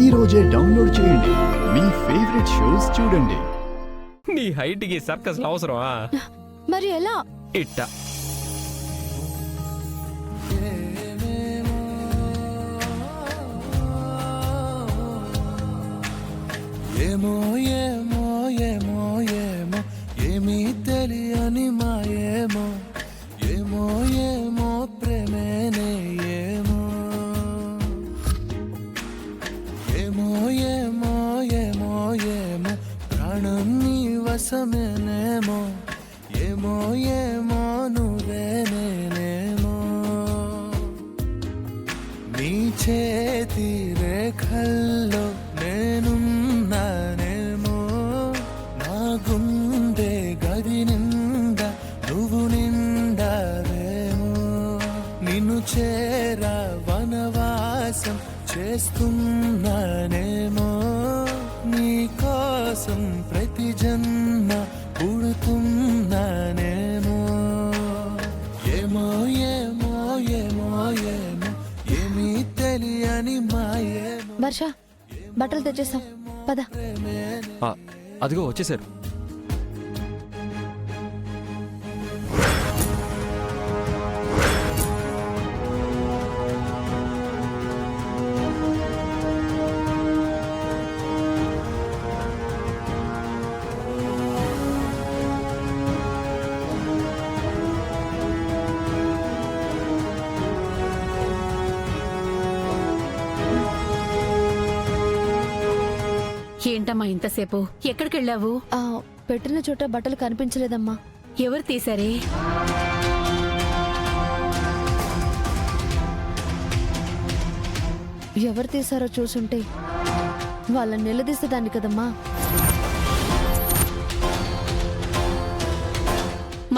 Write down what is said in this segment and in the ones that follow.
ఈ రోజే డౌన్లోడ్ చేయండి. మీ ఫేవరెట్ షోస్ చూడండి. నీ హైట్ కి సర్కస్ అవసరమా? మరి ఎలా? ఇట్ట ఏమో ఏమో ఏమో ఏమో ఏమీ తెలియని మాయేమో ఏమో ఏమో ప్రేమేనే ఏమో ఏమో ఏమో ఏమో ఏమో ప్రాణం నీ వశమేనేమో ఏమో ఏమో నువ్వే నేనేమో నీ చేతి రేఖల్లో నేనున్నానేమో నా గుండె గది నిండా నువ్వు నిండావేమో నిన్ను చేరా వనవాసం చేస్తున్నానేమో నీ కోసం ప్రతి జన్మ పుడుతున్నానేమో ఏమో ఏమో ఏమో ఏమో ఏమీ తెలియని మాయేమో. వర్ష, బట్టలు తెచ్చేసాం, పద. అదిగో వచ్చేసారు. ఏంటమ్మా ఇంతసేపు? ఎక్కడికెళ్ళావు? పెట్టిన చోట బట్టలు కనిపించలేదమ్మా. ఎవరు తీశారే? ఎవరు తీశారో చూసుంటే వాళ్ళని నిలదీసేదాన్ని కదమ్మా.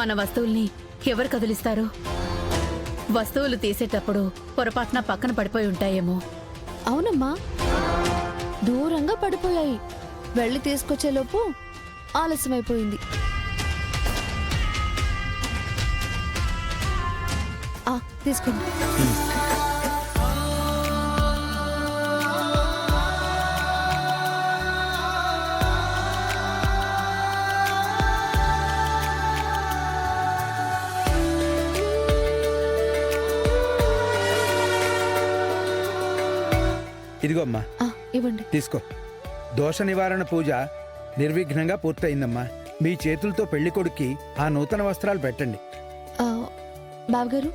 మన వస్తువుల్ని ఎవరు కదిలిస్తారు? వస్తువులు తీసేటప్పుడు పొరపాటున పక్కన పడిపోయి ఉంటాయేమో. అవునమ్మా, దూరంగా పడిపోయాయి. వెళ్ళి తీసుకొచ్చేలోపు ఆలస్యమైపోయింది. తీసుకోండి. ఇదిగో అమ్మా, ఇవ్వండి. తీసుకో. దోష నివారణ పూజ నిర్విఘ్నంగా పూర్తయిందమ్మా. మీ చేతులతో పెళ్లి కొడుక్కి ఆ నూతన వస్త్రాలు పెట్టండి. బావగారు.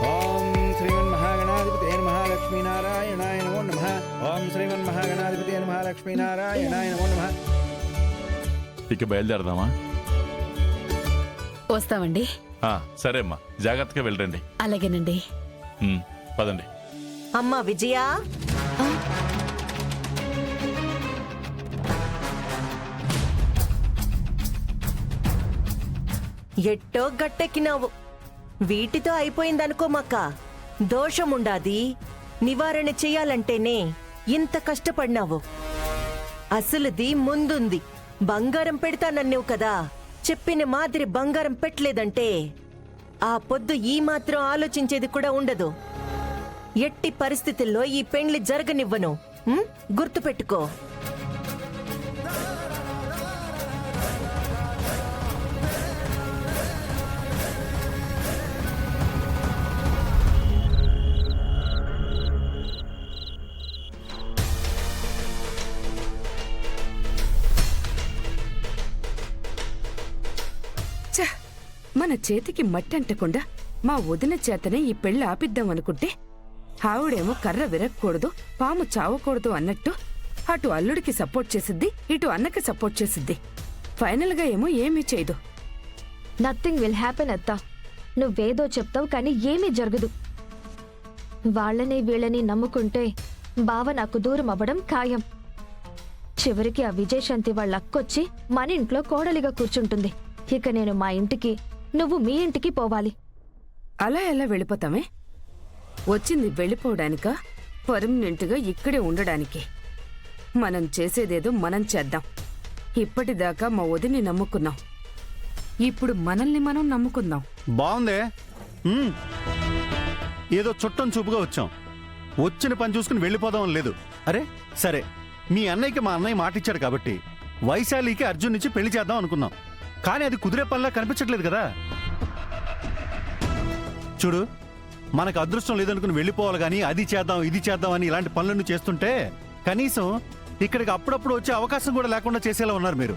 ఓం శ్రీమన్మహాగణాధిపతే నమః లక్ష్మీనారాయణాయ నమో నమః. ఓం శ్రీమన్మహాగణాధిపతే నమః లక్ష్మీనారాయణాయ నమో నమః. ఇక బయలుదేరదామా? వస్తామండి. సరే అమ్మా, జాగ్రత్తగా వెళ్ళండి. అలాగేనండి. పదండి. అమ్మా విజయ, ఎట్టో గట్టెక్కినావు. వీటితో అయిపోయిందనుకోమక్క. దోషముండాది. నివారణ చెయ్యాలంటేనే ఇంత కష్టపడినావు. అసలుది ముందుంది. బంగారం పెడతానన్నావు కదా, చెప్పిన మాదిరి బంగారం పెట్టలేదంటే ఆ పొద్దు ఈ మాత్రం ఆలోచించేది కూడా ఉండదు. ఎట్టి పరిస్థితుల్లో ఈ పెండ్లి జరగనివ్వను. గుర్తుపెట్టుకో. మన చేతికి మట్టి అంటకుండా మా వదిన చేతనే ఈ పెళ్లి ఆపిద్దాం అనుకుంటే ఆవిడేమో కర్ర విరక్కూడదు, పాము చావకూడదు అన్నట్టు అటు అల్లుడికి సపోర్ట్ చేసిద్ది, ఇటు అన్నకి సపోర్ట్ చేసిద్ది. ఫైనల్ గా ఏమో ఏమీ చేయదు. నథింగ్ విల్ హ్యాపెన్ అత్తా. నువ్వేదో చెప్తావు కానీ ఏమీ జరగదు. వాళ్ళని వీళ్ళని నమ్ముకుంటే బావ నాకు దూరం అవ్వడం ఖాయం. చివరికి ఆ విజయశాంతి వాళ్ళ అక్కొచ్చి మన ఇంట్లో కోడలిగా కూర్చుంటుంది. ఇక నేను మా ఇంటికి, నువ్వు మీ ఇంటికి పోవాలి. అలా ఎలా వెళ్ళిపోతామే? వచ్చింది వెళ్ళిపోవడానికా, పర్మనెంట్గా ఇక్కడే ఉండడానికి? మనం చేసేదేదో మనం చేద్దాం. ఇప్పటిదాకా మా వదిని నమ్ముకున్నాం, ఇప్పుడు మనల్ని మనం నమ్ముకుందాం. బాగుందే. ఏదో చుట్టం చూపుగా వచ్చాం, వచ్చిన పని చూసుకుని వెళ్ళిపోదాం లేదు. అరే సరే, మీ అన్నయ్యకి మా అన్నయ్య మాట ఇచ్చాడు కాబట్టి వైశాలికి అర్జున్ నుంచి పెళ్లి చేద్దాం అనుకున్నాం. కానీ అది కుదిరే పనిలా కనిపించట్లేదు కదా. చూడు, మనకు అదృష్టం లేదనుకుని వెళ్ళిపోవాలి కానీ అది చేద్దాం ఇది చేద్దాం అని ఇలాంటి పనులను చేస్తుంటే కనీసం ఇక్కడికి అప్పుడప్పుడు వచ్చే అవకాశం కూడా లేకుండా చేసేలా ఉన్నారు మీరు.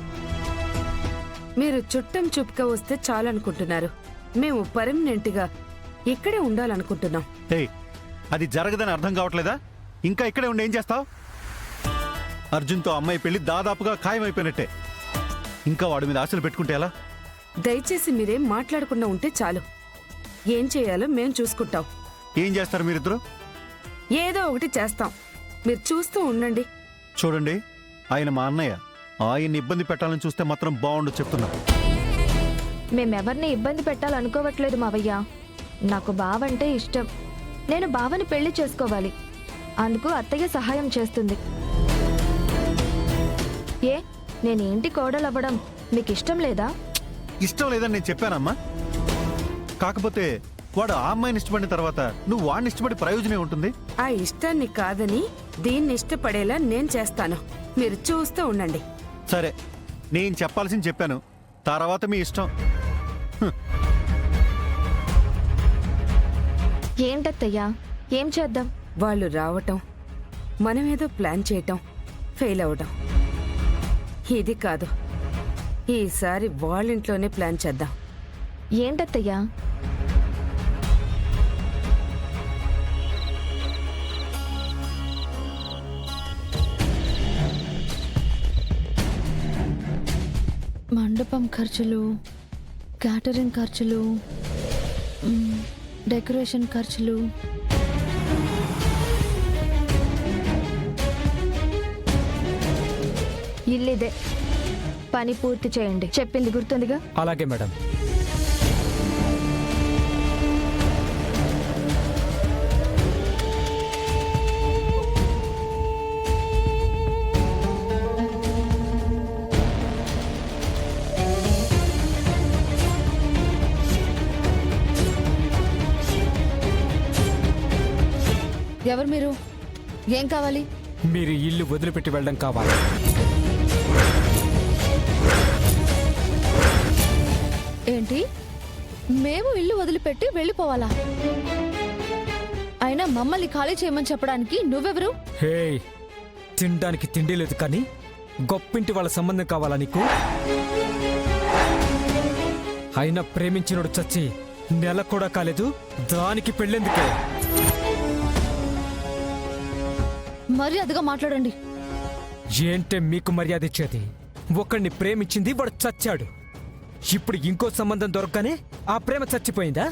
మీరు చుట్టం చూపుగా వస్తే చాలనుకుంటున్నారు. మేము పర్మనెంట్గా ఇక్కడే ఉండాలనుకుంటున్నాం. ఏయ్, అది జరగదని అర్థం కావట్లేదా? ఇంకా ఇక్కడే ఉండి ఏం చేస్తావు? అర్జున్తో అమ్మాయి పెళ్లి దాదాపుగా ఖాయమైపోయినట్టే. ఇంకా వాడి మీద ఆశలు పెట్టుకుంటే ఎలా? దయచేసి మీరేం మాట్లాడకుండా ఉంటే చాలు. ఏం చేయాలో మేం చూసుకుంటాం. ఏం చేస్తారు మీరిద్దరు? ఏదో ఒకటి చేస్తాం, మీరు చూస్తూ ఉండండి. చూడండి, ఆయన మా అన్నయ్య. ఆయన్ని ఇబ్బంది పెట్టాలని చూస్తే మాత్రం బాగుండు చెప్తున్నా. మేమెవరిని ఇబ్బంది పెట్టాలనుకోవట్లేదు మావయ్య. నాకు బావంటే ఇష్టం. నేను బావని పెళ్లి చేసుకోవాలి. అందుకు అత్తయ్య సహాయం చేస్తుంది. ఏ, నేను ఇంటి కోడలవ్వడం మీకు ఇష్టం లేదా? ఇష్టం లేదని నేను చెప్పానమ్మా. కాకపోతే వాడు ఆ అమ్మాయిని ఇష్టపడిన తర్వాత నువ్వు వాడిని ఇష్టపడి ప్రయోజనం ఉంటుంది. ఆ ఇష్టాన్ని కాదని దీన్ని ఇష్టపడేలా నేను చేస్తాను. మీరు చూస్తూ ఉండండి. సరే, నేను చెప్పాల్సింది చెప్పాను, తర్వాత మీ ఇష్టం. ఏంటత్తయ్యా, ఏం చేద్దాం? వాళ్ళు రావటం, మనమేదో ప్లాన్ చేయటం, ఫెయిల్ అవటం. ఇది కాదు, ఈసారి వాళ్ళింట్లోనే ప్లాన్ చేద్దాం. ఏంటత్తయ్యా? మండపం ఖర్చులు, క్యాటరింగ్ ఖర్చులు, డెకరేషన్ ఖర్చులు. ఇల్లిదే. పని పూర్తి చేయండి. చెప్పింది గుర్తుందిగా? అలాగే మేడం. ఎవరు మీరు? ఏం కావాలి? మీరు ఇల్లు వదిలిపెట్టి వెళ్ళడం కావాలి. ఏంటి? మేము ఇల్లు వదిలిపెట్టి వెళ్ళిపోవాలా? అయినా మమ్మల్ని ఖాళీ చేయమని చెప్పడానికి నువ్వెవరు? హే, తినడానికి తిండి లేదు కానీ గొప్పింటి వాళ్ళ సంబంధం కావాలా నీకు? అయినా ప్రేమించినోడు చచ్చి నెల కూడా కాలేదు, దానికి పెళ్ళెందుకే? మర్యాదగా మాట్లాడండి. ఏంటే మీకు మర్యాద ఇచ్చేది? ఒకడిని ప్రేమించింది, వాడు చచ్చాడు. ఇప్పుడు ఇంకో సంబంధం దొరకగానే ఆ ప్రేమ చచ్చిపోయిందా?